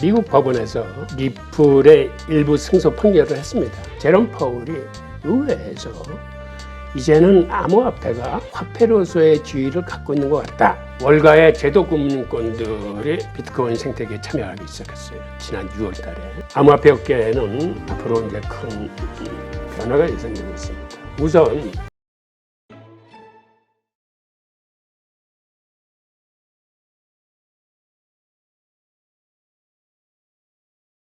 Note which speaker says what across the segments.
Speaker 1: 미국 법원에서 리플의 일부 승소 판결을 했습니다. 제롬 파월이 의회에서 이제는 암호화폐가 화폐로서의 지위를 갖고 있는 것 같다. 월가의 제도금융권들이 비트코인 생태계에 참여하기 시작했어요. 지난 6월 달에. 암호화폐 업계에는 앞으로 이제 큰 변화가 예상되고 있습니다. 우선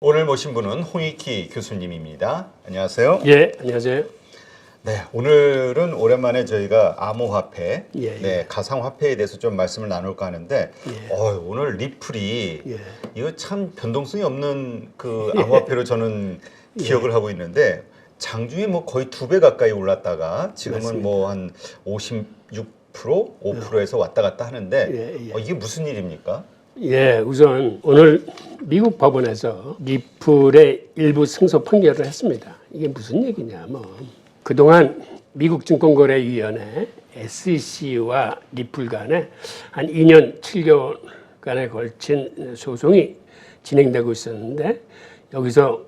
Speaker 2: 오늘 모신 분은 홍익희 교수님입니다. 안녕하세요.
Speaker 1: 예, 안녕하세요.
Speaker 2: 네, 오늘은 오랜만에 저희가 암호화폐,
Speaker 1: 예,
Speaker 2: 네, 가상화폐에 대해서 좀 말씀을 나눌까 하는데,
Speaker 1: 예.
Speaker 2: 오늘 리플이
Speaker 1: 예.
Speaker 2: 이거 참 변동성이 없는 그 암호화폐로 저는 기억을 하고 있는데 장중에 뭐 거의 2배 가까이 올랐다가 지금은
Speaker 1: 맞습니다.
Speaker 2: 뭐 한 56%, 5%에서 왔다 갔다 하는데
Speaker 1: 예, 예.
Speaker 2: 이게 무슨 일입니까?
Speaker 1: 예, 우선 오늘 미국 법원에서 리플의 일부 승소 판결을 했습니다. 이게 무슨 얘기냐면 그동안 미국 증권거래위원회 SEC와 리플 간에 한 2년 7개월간에 걸친 소송이 진행되고 있었는데 여기서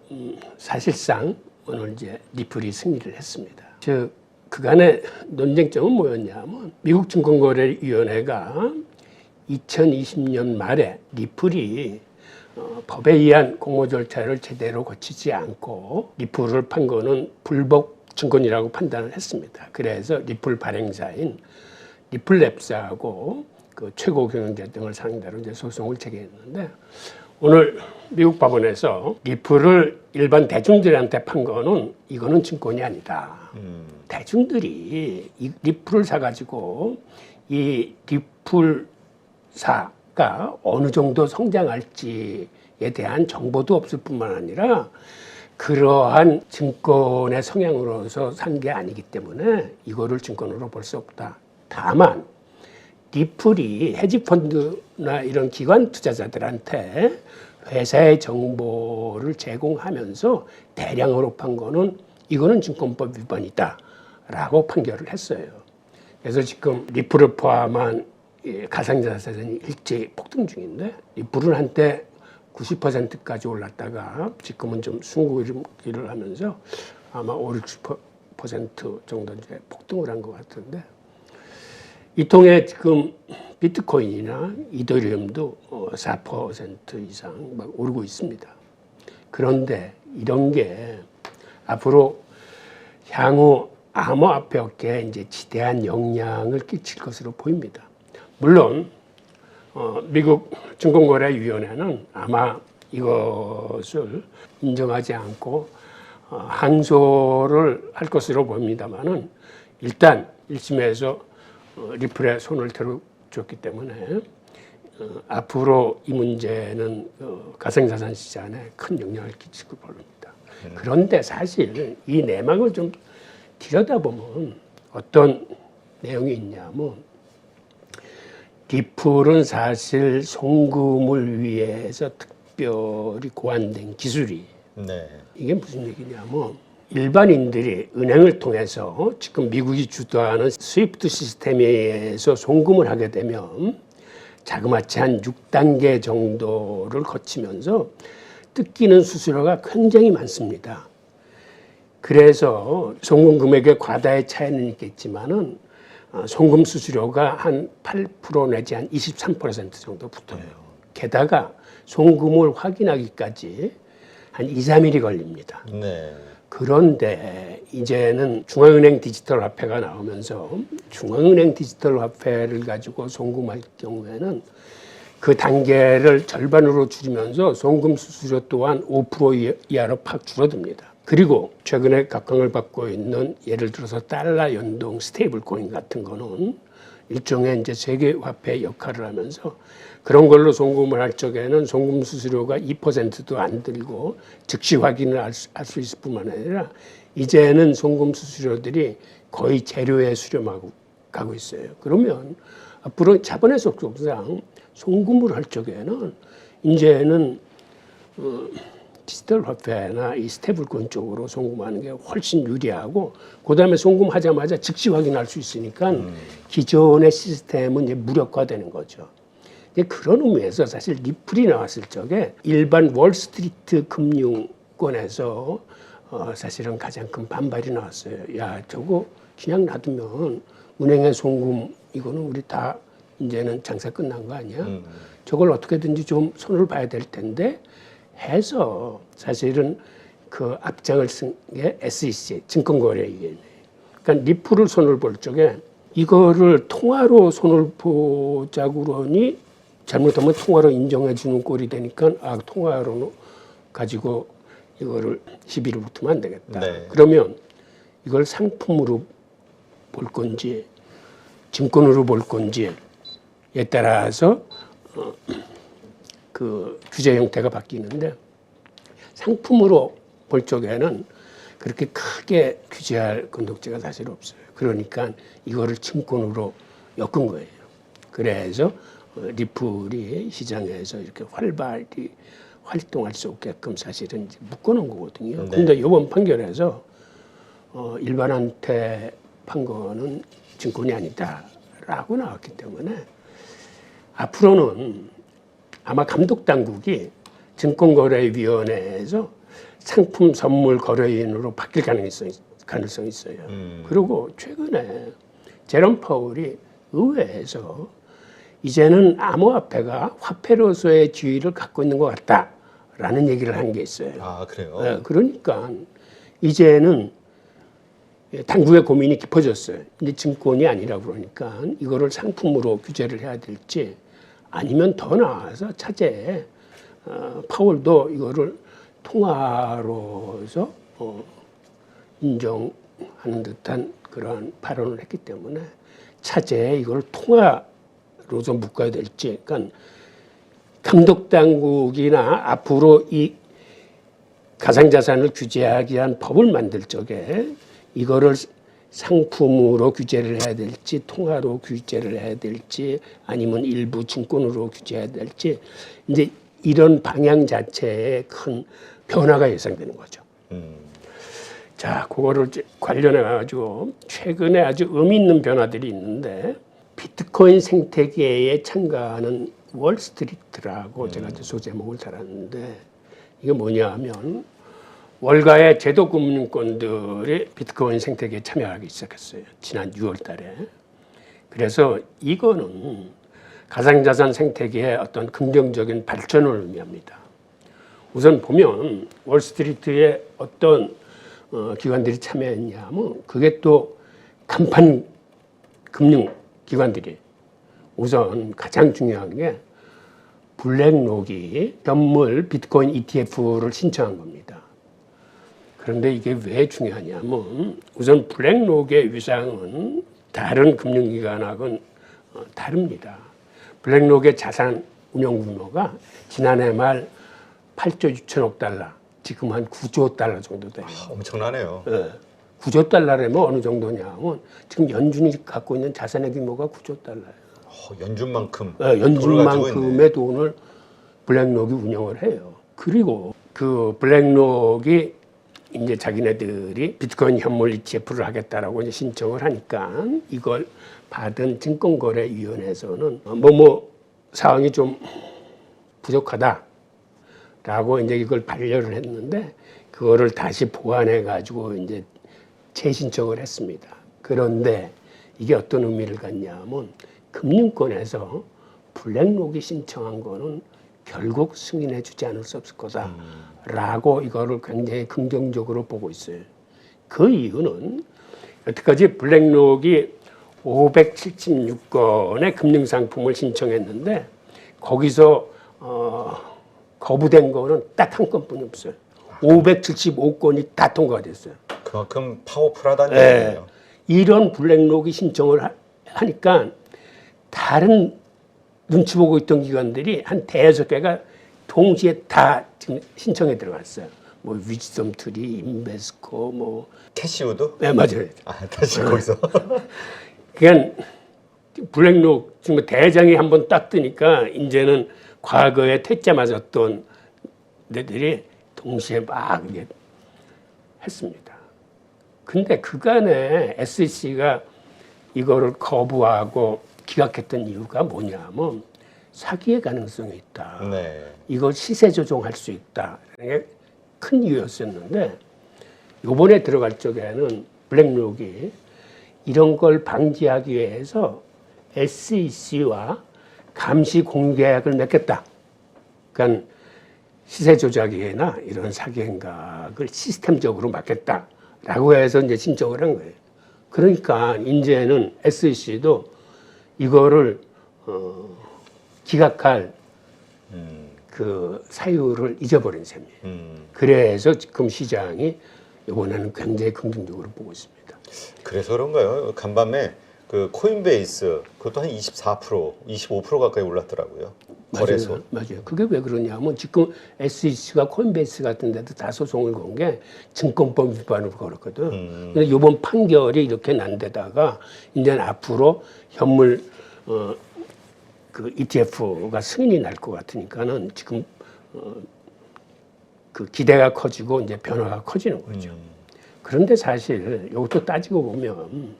Speaker 1: 사실상 오늘 이제 리플이 승리를 했습니다. 즉 그간의 논쟁점은 뭐였냐면 미국 증권거래위원회가 2020년 말에 리플이 법에 의한 공모 절차를 제대로 거치지 않고 리플을 판 거는 불법 증권이라고 판단을 했습니다. 그래서 리플 발행사인 리플랩스하고 그 최고 경영자 등을 상대로 이제 소송을 제기했는데 오늘 미국 법원에서 리플을 일반 대중들한테 판 거는 이거는 증권이 아니다. 대중들이 이 리플을 사가지고 이 리플 사가 어느 정도 성장할지에 대한 정보도 없을 뿐만 아니라 그러한 증권의 성향으로서 산 게 아니기 때문에 이거를 증권으로 볼 수 없다. 다만 리플이 헤지펀드나 이런 기관 투자자들한테 회사의 정보를 제공하면서 대량으로 판 거는 이거는 증권법 위반이다 라고 판결을 했어요. 그래서 지금 리플을 포함한 가상자산이 일제히 폭등 중인데 리플은 한때 90%까지 올랐다가 지금은 좀 숨고기를 하면서 아마 50~60% 정도 이제 폭등을 한 것 같은데 이 통해 지금 비트코인이나 이더리움도 4% 이상 막 오르고 있습니다. 그런데 이런 게 앞으로 향후 암호화폐 업계에 이제 지대한 영향을 끼칠 것으로 보입니다. 물론 미국 증권거래위원회는 아마 이것을 인정하지 않고 항소를 할 것으로 보입니다만은 일단 1심에서 리플에 손을 들어줬기 때문에 앞으로 이 문제는 가상자산 시장에 큰 영향을 끼칠 걸 봅니다. 그런데 사실 이 내막을 좀 들여다보면 어떤 내용이 있냐면 리플은 사실 송금을 위해서 특별히 고안된 기술이 이게 무슨 얘기냐면 일반인들이 은행을 통해서 지금 미국이 주도하는 스위프트 시스템에서 송금을 하게 되면 자그마치 한 6단계 정도를 거치면서 뜯기는 수수료가 굉장히 많습니다. 그래서 송금 금액의 과다의 차이는 있겠지만은 송금 수수료가 한 8% 내지 한 23% 정도 붙어요. 게다가 송금을 확인하기까지 한 2~3일이 걸립니다. 그런데 이제는 중앙은행 디지털 화폐가 나오면서 중앙은행 디지털 화폐를 가지고 송금할 경우에는 그 단계를 절반으로 줄이면서 송금 수수료 또한 5% 이하로 팍 줄어듭니다. 그리고 최근에 각광을 받고 있는 예를 들어서 달러 연동 스테이블 코인 같은 거는 일종의 이제 세계 화폐 역할을 하면서 그런 걸로 송금을 할 적에는 송금 수수료가 2%도 안 들고 즉시 확인을 할 수 있을 뿐만 아니라 이제는 송금 수수료들이 거의 제로에 수렴하고 가고 있어요. 그러면 앞으로 자본의 속성상 송금을 할 적에는 이제는 디지털 화폐나 이 스테이블코인 쪽으로 송금하는 게 훨씬 유리하고 그다음에 송금하자마자 즉시 확인할 수 있으니까 기존의 시스템은 이제 무력화되는 거죠. 이제 그런 의미에서 사실 리플이 나왔을 적에 일반 월스트리트 금융권에서 사실은 가장 큰 반발이 나왔어요. 야, 저거 그냥 놔두면 은행의 송금 이거는 우리 다 이제는 장사 끝난 거 아니야? 저걸 어떻게든지 좀 손을 봐야 될 텐데 해서 사실은 그 앞장을 쓴 게 SEC 증권거래위원회. 그러니까 리플을 손을 볼 적에 이거를 통화로 손을 보자고 그러니 잘못하면 통화로 인정해 주는 꼴이 되니까 통화로 가지고 이거를 시비를 붙으면 안 되겠다.
Speaker 2: 네.
Speaker 1: 그러면 이걸 상품으로 볼 건지 증권으로 볼 건지에 따라서 그 규제 형태가 바뀌는데 상품으로 볼 적에는 그렇게 크게 규제할 건덕지가 사실 없어요. 그러니까 이거를 증권으로 엮은 거예요. 그래서 리플이 시장에서 이렇게 활발히 활동할 수 없게끔 사실은 묶어놓은 거거든요. 근데 이번 판결에서 일반한테 판 거는 증권이 아니다라고 나왔기 때문에 앞으로는 아마 감독당국이 증권거래위원회에서 상품 선물 거래인으로 바뀔 가능성이 있어요. 그리고 최근에 제롬 파월이 의회에서 이제는 암호화폐가 화폐로서의 지위를 갖고 있는 것 같다라는 얘기를 한 게 있어요.
Speaker 2: 아, 그래요?
Speaker 1: 네, 그러니까 이제는 당국의 고민이 깊어졌어요. 이제 증권이 아니라 그러니까 이거를 상품으로 규제를 해야 될지 아니면 더 나아가서 차제에 파월도 이거를 통화로서 인정하는 듯한 그러한 발언을 했기 때문에 차제에 이걸 통화로서 묶어야 될지, 그러니까 감독당국이나 앞으로 이 가상자산을 규제하기 위한 법을 만들 적에 이거를 상품으로 규제를 해야 될지 통화로 규제를 해야 될지 아니면 일부 증권으로 규제해야 될지 이제 이런 방향 자체에 큰 변화가 예상되는 거죠. 자, 그거를 관련해 가지고 최근에 아주 의미 있는 변화들이 있는데 비트코인 생태계에 참가하는 월스트리트라고 제가 소제목을 달았는데 이게 뭐냐 하면 월가의 제도금융권들이 비트코인 생태계에 참여하기 시작했어요. 지난 6월 달에. 그래서 이거는 가상자산 생태계의 어떤 긍정적인 발전을 의미합니다. 우선 보면 월스트리트에 어떤 기관들이 참여했냐 하면 그게 또 간판 금융기관들이 우선 가장 중요한 게 블랙록이 현물 비트코인 ETF를 신청한 겁니다. 그런데 이게 왜 중요하냐면 우선 블랙록의 위상은 다른 금융기관하고는 다릅니다. 블랙록의 자산 운용 규모가 지난해 말 8조 6천억 달러, 지금 한 9조 달러 정도 돼요.
Speaker 2: 엄청나네요.
Speaker 1: 네. 9조 달러라면 어느 정도냐면 지금 연준이 갖고 있는 자산의 규모가 9조 달러예요.
Speaker 2: 연준만큼.
Speaker 1: 네, 연준만큼의 돈을 블랙록이 운영을 해요. 그리고 그 블랙록이 이제 자기네들이 비트코인 현물 ETF를 하겠다라고 이제 신청을 하니까 이걸 받은 증권거래위원회에서는 뭐뭐 사항이 좀 부족하다라고 이제 이걸 반려를 했는데 그거를 다시 보완해 가지고 이제 재신청을 했습니다. 그런데 이게 어떤 의미를 갖냐면 금융권에서 블랙록이 신청한 거는 결국 승인해 주지 않을 수 없을 거다라고 이거를 굉장히 긍정적으로 보고 있어요. 그 이유는 여태까지 블랙록이 576건의 금융상품을 신청했는데 거기서 거부된 거는 딱 한 건뿐이 없어요. 575건이 다 통과가 됐어요.
Speaker 2: 그만큼 파워풀하다는
Speaker 1: 네.
Speaker 2: 얘기예요.
Speaker 1: 이런 블랙록이 신청을 하니까 다른 눈치 보고 있던 기관들이 한 대여섯 개가 동시에 다 지금 신청에 들어갔어요. 뭐 위즈덤 트리, 인베스코, 뭐
Speaker 2: 캐시우도?
Speaker 1: 네, 맞아요.
Speaker 2: 다시 거기서.
Speaker 1: 그냥 블랙록 지금 대장이 한번 딱 뜨니까 이제는 과거에 퇴짜 맞았던 데들이 동시에 막 이게 했습니다. 근데 그간에 SEC가 이거를 거부하고 기각했던 이유가 뭐냐면 사기의 가능성이 있다.
Speaker 2: 네.
Speaker 1: 이걸 시세 조종할 수 있다. 이게 큰 이유였었는데 이번에 들어갈 적에는 블랙록이 이런 걸 방지하기 위해서 SEC와 감시 공개약을 맺겠다. 그러니까 시세 조작이나 이런 사기 행각을 시스템적으로 막겠다라고 해서 이제 신청을 한 거예요. 그러니까 이제는 SEC도 이거를 기각할 그 사유를 잊어버린 셈이에요. 그래서 지금 시장이 이번에는 굉장히 긍정적으로 보고 있습니다.
Speaker 2: 그래서 그런가요? 간밤에 그 코인베이스 그것도 한 24%, 25% 가까이 올랐더라고요. 거래소.
Speaker 1: 맞아요. 그게 왜 그러냐면 지금 SEC가 코인베이스 같은 데도 다 소송을 건 게 증권법 위반으로 걸었거든. 근데 이번 판결이 이렇게 난 데다가 이제는 앞으로 현물 그 ETF가 승인이 날 것 같으니까는 지금 그 기대가 커지고 이제 변화가 커지는 거죠. 그런데 사실 이것도 따지고 보면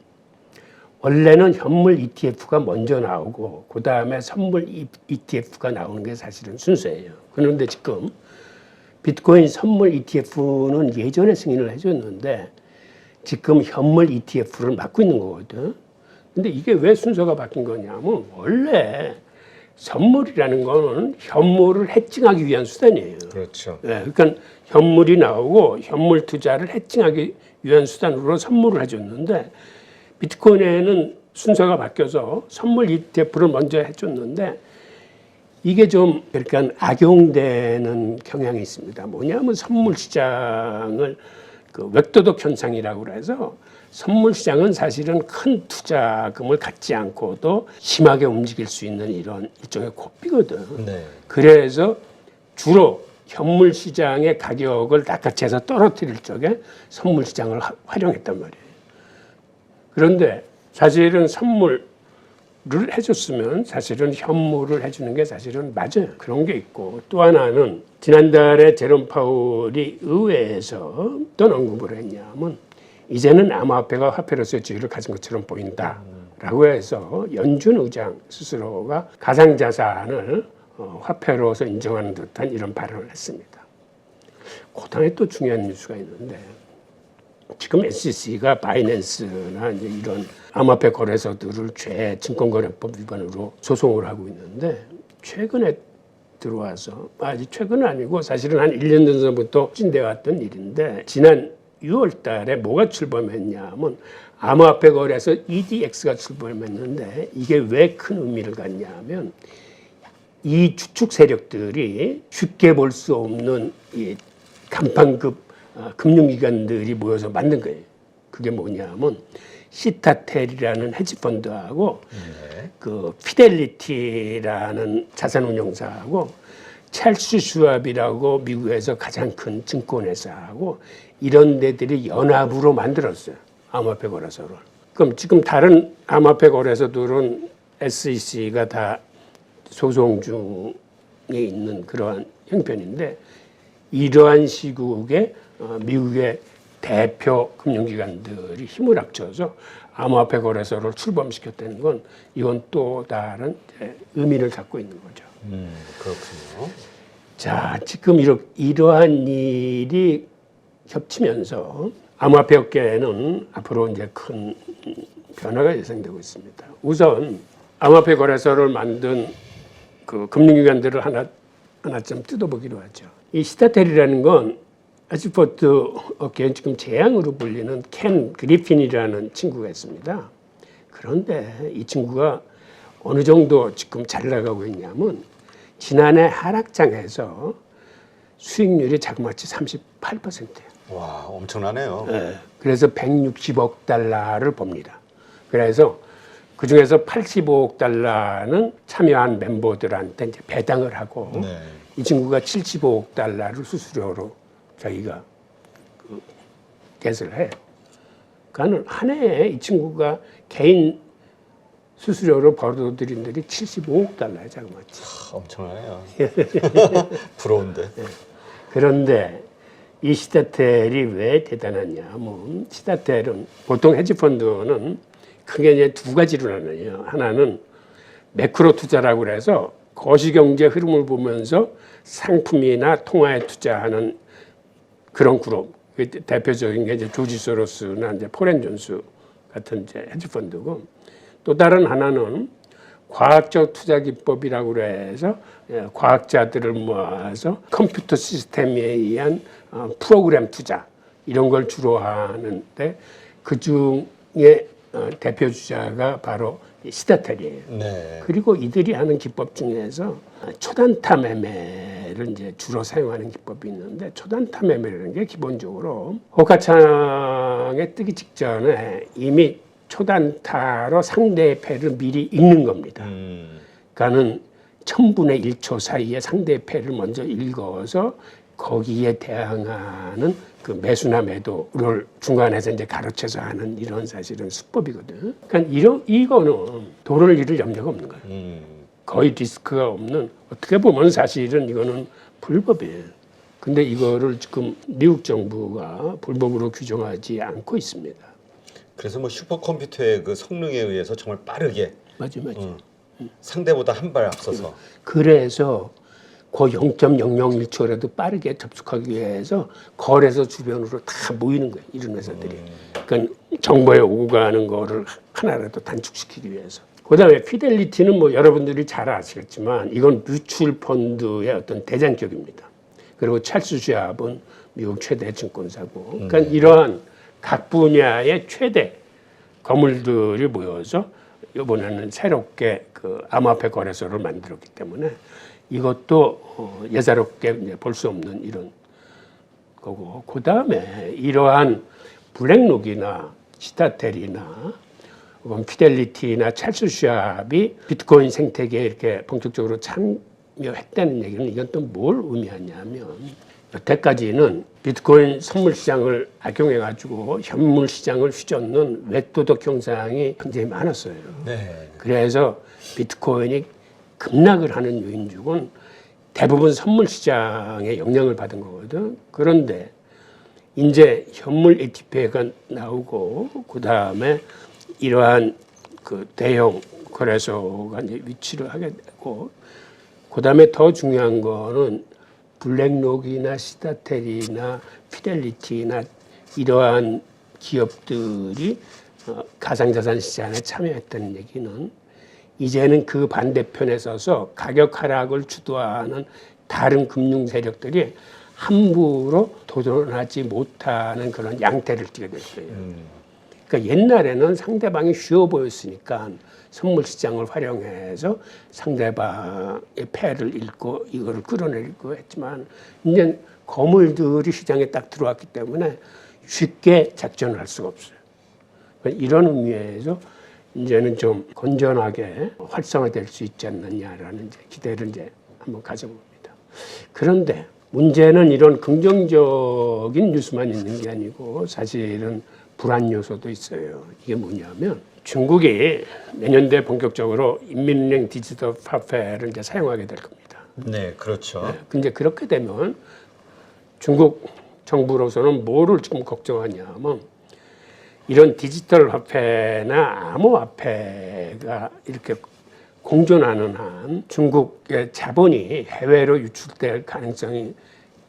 Speaker 1: 원래는 현물 ETF가 먼저 나오고 그 다음에 선물 ETF가 나오는 게 사실은 순서예요. 그런데 지금 비트코인 선물 ETF는 예전에 승인을 해줬는데 지금 현물 ETF를 맡고 있는 거거든. 근데 이게 왜 순서가 바뀐 거냐면 원래 선물이라는 거는 현물을 해칭하기 위한 수단이에요.
Speaker 2: 그렇죠.
Speaker 1: 네, 그러니까 현물이 나오고 현물 투자를 해칭하기 위한 수단으로 선물을 해줬는데 비트코인에는 순서가 바뀌어서 선물 ETF를 먼저 해줬는데 이게 좀 그러니까 악용되는 경향이 있습니다. 뭐냐면 선물 시장을 그 웹도덕 현상이라고 해서 선물 시장은 사실은 큰 투자금을 갖지 않고도 심하게 움직일 수 있는 이런 일종의 고삐거든.
Speaker 2: 네.
Speaker 1: 그래서 주로 현물 시장의 가격을 낚아채서 떨어뜨릴 적에 선물 시장을 활용했단 말이에요. 그런데 사실은 선물을 해줬으면 사실은 현물을 해주는 게 사실은 맞아요. 그런 게 있고 또 하나는 지난달에 제롬 파월이 의회에서 어떤 언급을 했냐면 이제는 암호화폐가 화폐로서의 지위를 가진 것처럼 보인다라고 해서 연준 의장 스스로가 가상자산을 화폐로서 인정하는 듯한 이런 발언을 했습니다. 그 다음에 또 중요한 뉴스가 있는데 지금 SEC가 바이낸스나 이제 이런 암호화폐 거래소들을 증권거래법 위반으로 소송을 하고 있는데 최근에 들어와서 아직 최근은 아니고 사실은 한 1년 전부터 추진되어 왔던 일인데 지난 6월 달에 뭐가 출범했냐면 암호화폐 거래소 EDX가 출범했는데 이게 왜 큰 의미를 갖냐면 이 주축 세력들이 쉽게 볼 수 없는 이 간판급 금융기관들이 모여서 만든 거예요. 그게 뭐냐면 시타텔이라는 헤지펀드하고 그 피델리티라는 자산운용사하고 찰스 슈왑이라고 미국에서 가장 큰 증권회사하고 이런 데들이 연합으로 만들었어요. 암호화폐 거래소를. 그럼 지금 다른 암호화폐 거래소들은 SEC가 다 소송 중에 있는 그러한 형편인데 이러한 시국에 미국의 대표 금융기관들이 힘을 합쳐서 암호화폐 거래소를 출범시켰다는 건 이건 또 다른 의미를 갖고 있는 거죠.
Speaker 2: 그렇군요.
Speaker 1: 자, 지금 이러한 일이 겹치면서 암호화폐 업계에는 앞으로 이제 큰 변화가 예상되고 있습니다. 우선 암호화폐 거래소를 만든 그 금융기관들을 하나쯤 뜯어보기로 하죠. 이 시타텔이라는 건 아시포트 업계에 지금 재앙으로 불리는 켄 그리핀이라는 친구가 있습니다. 그런데 이 친구가 어느 정도 지금 잘 나가고 있냐면 지난해 하락장에서 수익률이 자그마치 38%예요.
Speaker 2: 와, 엄청나네요.
Speaker 1: 네, 그래서 160억 달러를 봅니다. 그래서 그 중에서 85억 달러는 참여한 멤버들한테 이제 배당을 하고
Speaker 2: 네.
Speaker 1: 이 친구가 75억 달러를 수수료로 자기가 겟을 해요. 그러니까 한 해에 이 친구가 개인 수수료로 벌어들인 들이 75억 달러에 자그마치.
Speaker 2: 엄청나네요. 부러운데.
Speaker 1: 그런데 이 시타텔이 왜 대단하냐면 시타텔은 보통 헤지펀드는 크게 이제 두 가지로 나눠요. 하나는 매크로 투자라고 그래서 거시경제 흐름을 보면서 상품이나 통화에 투자하는 그런 그룹. 대표적인 게 이제 조지 소로스나 이제 폴 앤 존스 같은 이제 헤지펀드고, 또 다른 하나는 과학적 투자 기법이라고 그래서 과학자들을 모아서 컴퓨터 시스템에 의한 프로그램 투자 이런 걸 주로 하는데, 그 중에 대표 주자가 바로 시다텔이에요.
Speaker 2: 네.
Speaker 1: 그리고 이들이 하는 기법 중에서 초단타 매매를 이제 주로 사용하는 기법이 있는데, 초단타 매매라는 게 기본적으로 호가창에 뜨기 직전에 이미 초단타로 상대의 패를 미리 읽는 겁니다. 그러니까는 1000분의 1초 사이에 상대의 패를 먼저 읽어서 거기에 대항하는 그 매수나 매도를 중간에서 이제 가르쳐서 하는 이런 사실은 수법이거든. 그러니까 이거는 돈을 잃을 염려가 없는 거예요. 거의 리스크가 없는, 어떻게 보면 사실은 이거는 불법이에요. 근데 이거를 지금 미국 정부가 불법으로 규정하지 않고 있습니다.
Speaker 2: 그래서 뭐 슈퍼컴퓨터의 그 성능에 의해서 정말 빠르게
Speaker 1: 맞아.
Speaker 2: 상대보다 한 발 앞서서.
Speaker 1: 그래서 그 0.001초라도 빠르게 접속하기 위해서 거래소 주변으로 다 모이는 거예요, 이런 회사들이. 그러니까 정보에 오고 가는 거를 하나라도 단축시키기 위해서. 그다음에 피델리티는 뭐 여러분들이 잘 아시겠지만 이건 뮤추얼 펀드의 어떤 대장격입니다. 그리고 찰스 슈왑은 미국 최대 증권사고. 그러니까 이러한 각 분야의 최대 거물들이 모여서 이번에는 새롭게 그 암호화폐 거래소를 만들었기 때문에 이것도 예사롭게 볼 수 없는 이런 거고, 그 다음에 이러한 블랙록이나 시타텔이나 혹은 피델리티나 찰스 슈왑이 비트코인 생태계에 이렇게 본격적으로 참여했다는 얘기는 이건 또 뭘 의미하냐면, 여태까지는 비트코인 선물 시장을 악용해 가지고 현물 시장을 휘젓는 외도덕 현상이 굉장히 많았어요.
Speaker 2: 네.
Speaker 1: 그래서 비트코인이 급락을 하는 요인중은 대부분 선물 시장에 영향을 받은 거거든. 그런데 이제 현물 ETP가 나오고, 그 다음에 이러한 그 대형 거래소가 이제 위치를 하게 되고, 그 다음에 더 중요한 거는 블랙록이나 시다텔이나 피델리티나 이러한 기업들이 가상자산 시장에 참여했다는 얘기는 이제는 그 반대편에 서서 가격 하락을 주도하는 다른 금융 세력들이 함부로 도전하지 못하는 그런 양태를 띠게 될 거예요. 그러니까 옛날에는 상대방이 쉬워 보였으니까 선물 시장을 활용해서 상대방의 패를 읽고 이거를 끌어내리고 했지만, 이제 거물들이 시장에 딱 들어왔기 때문에 쉽게 작전을 할 수가 없어요. 그러니까 이런 의미에서 이제는 좀 건전하게 활성화될 수 있지 않느냐라는 이제 기대를 이제 한번 가져봅니다. 그런데 문제는 이런 긍정적인 뉴스만 있는 게 아니고 사실은 불안 요소도 있어요. 이게 뭐냐면, 중국이 내년도에 본격적으로 인민은행 디지털 화폐를 이제 사용하게 될 겁니다.
Speaker 2: 네, 그렇죠.
Speaker 1: 네, 근데 그렇게 되면 중국 정부로서는 뭐를 좀 걱정하냐면, 이런 디지털 화폐나 암호화폐가 이렇게 공존하는 한 중국의 자본이 해외로 유출될 가능성이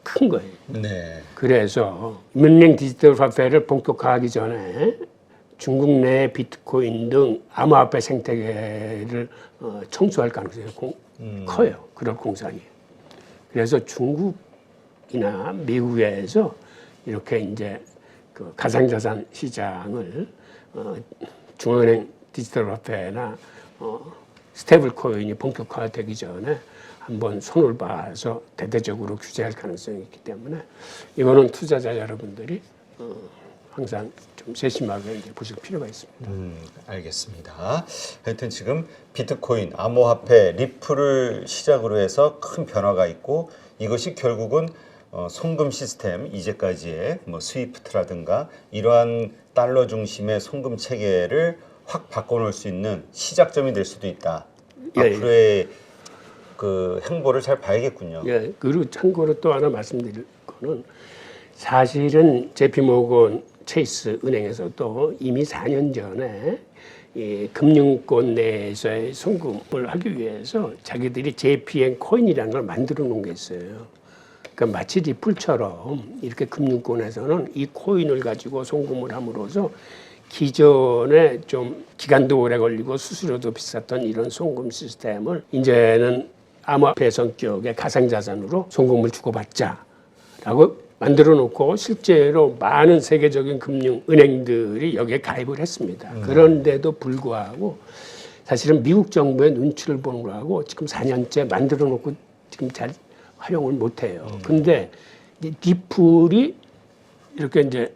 Speaker 1: 큰 거예요.
Speaker 2: 네.
Speaker 1: 그래서 인민은행 디지털 화폐를 본격화하기 전에 중국 내 비트코인 등 암호화폐 생태계를 청소할 가능성이 커요. 그럴 공산이. 그래서 중국이나 미국에서 이렇게 이제 그 가상자산 시장을 중앙은행 디지털 화폐나 스테이블 코인이 본격화되기 전에 한번 손을 봐서 대대적으로 규제할 가능성이 있기 때문에 이거는 투자자 여러분들이 항상 좀 세심하게 이제 보실 필요가 있습니다.
Speaker 2: 알겠습니다. 하여튼 지금 비트코인, 암호화폐, 리플을 시작으로 해서 큰 변화가 있고, 이것이 결국은 송금 시스템, 이제까지의 뭐 스위프트라든가 이러한 달러 중심의 송금 체계를 확 바꿔놓을 수 있는 시작점이 될 수도 있다. 앞으로의 그 행보를 잘 봐야겠군요.
Speaker 1: 예. 그리고 참고로 또 하나 말씀드릴 거는, 사실은 JP모건 체이스 은행에서도 이미 4년 전에 이 금융권 내에서의 송금을 하기 위해서 자기들이 JPM 코인이라는 걸 만들어 놓은 게 있어요. 그러니까 마치 리플처럼 이렇게 금융권에서는 이 코인을 가지고 송금을 함으로써 기존에 좀 기간도 오래 걸리고 수수료도 비쌌던 이런 송금 시스템을 이제는 암호화폐 성격의 가상자산으로 송금을 주고받자라고 만들어 놓고 실제로 많은 세계적인 금융 은행들이 여기에 가입을 했습니다. 그런데도 불구하고 사실은 미국 정부의 눈치를 보는 거하고 지금 4년째 만들어 놓고 지금 잘 활용을 못 해요. 근데 이 리플이 이렇게 이제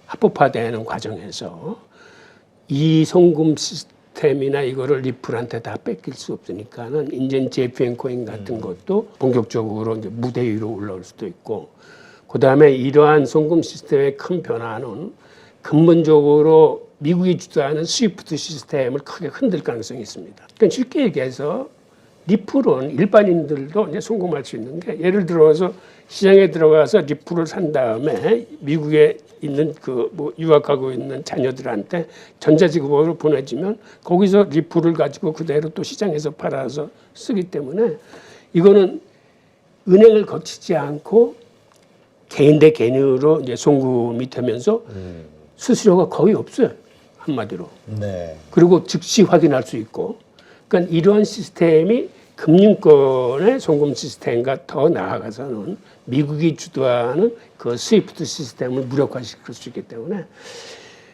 Speaker 1: 합법화되는 과정에서 이 송금 시스템이나 이거를 리플한테 다 뺏길 수 없으니까는 이제 JPM 코인 같은 것도 본격적으로 이제 무대 위로 올라올 수도 있고, 그 다음에 이러한 송금 시스템의 큰 변화는 근본적으로 미국이 주도하는 스위프트 시스템을 크게 흔들 가능성이 있습니다. 그러니까 쉽게 얘기해서 리플은 일반인들도 이제 송금할 수 있는 게, 예를 들어서 시장에 들어가서 리플을 산 다음에 미국에 있는 그 뭐 유학하고 있는 자녀들한테 전자지급으로 보내주면 거기서 리플을 가지고 그대로 또 시장에서 팔아서 쓰기 때문에 이거는 은행을 거치지 않고 개인 대 개인으로 이제 송금이 되면서 수수료가 거의 없어요. 한마디로.
Speaker 2: 네.
Speaker 1: 그리고 즉시 확인할 수 있고. 그러니까 이러한 시스템이 금융권의 송금 시스템과 더 나아가서는 미국이 주도하는 그 스위프트 시스템을 무력화시킬 수 있기 때문에,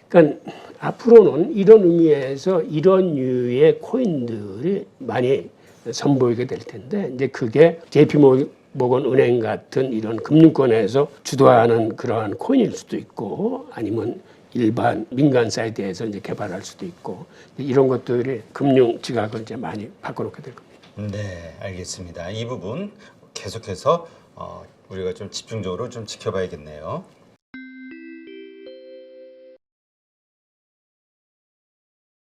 Speaker 1: 그러니까 앞으로는 이런 의미에서 이런 류의 코인들이 많이 선보이게 될 텐데, 이제 그게 JP모건 은행 같은 이런 금융권에서 주도하는 그러한 코인일 수도 있고, 아니면 일반 민간 사이트에서 이제 개발할 수도 있고, 이런 것들이 금융 지각을 이제 많이 바꿔놓게 될 겁니다.
Speaker 2: 네, 알겠습니다. 이 부분 계속해서 우리가 좀 집중적으로 좀 지켜봐야겠네요.